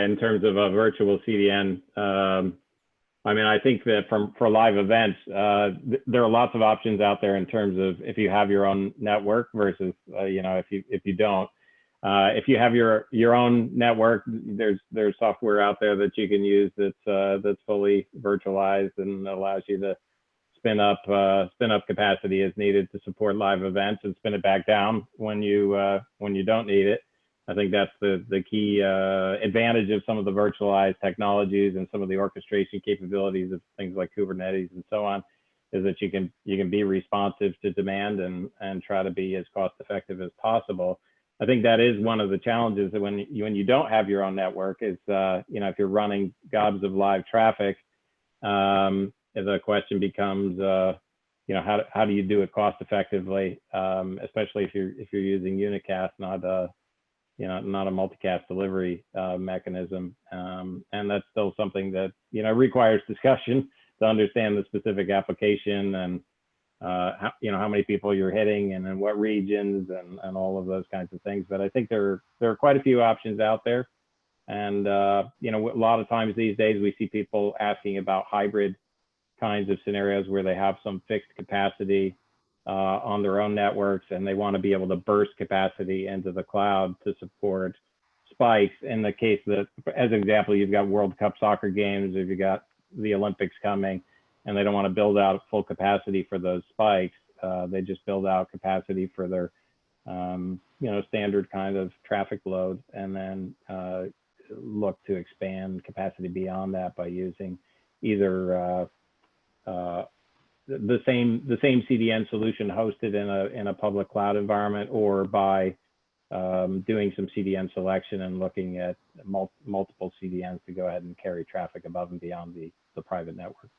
in terms of a virtual CDN. I mean, I think that for live events, there are lots of options out there in terms of if you have your own network versus, you know, if you don't. If you have your own network, there's software out there that you can use that's fully virtualized and allows you to spin up capacity as needed to support live events and spin it back down when you don't need it. I think that's the key advantage of some of the virtualized technologies and some of the orchestration capabilities of things like Kubernetes and so on, is that you can be responsive to demand and try to be as cost effective as possible. I think that is one of the challenges that when you don't have your own network is, you know, if you're running gobs of live traffic, the question becomes, you know, how do you do it cost effectively, especially if you're using unicast, not a multicast delivery mechanism, and that's still something that, you know, requires discussion to understand the specific application and how many people you're hitting and in what regions and all of those kinds of things. But I think there are quite a few options out there, and you know, a lot of times these days we see people asking about hybrid kinds of scenarios where they have some fixed capacity on their own networks, and they want to be able to burst capacity into the cloud to support spikes. In the case that, as an example, you've got World Cup soccer games, if you got the Olympics coming, and they don't want to build out full capacity for those spikes, they just build out capacity for their standard kind of traffic load, and then look to expand capacity beyond that by using either the same CDN solution hosted in a public cloud environment, or by doing some CDN selection and looking at multiple CDNs to go ahead and carry traffic above and beyond the private network.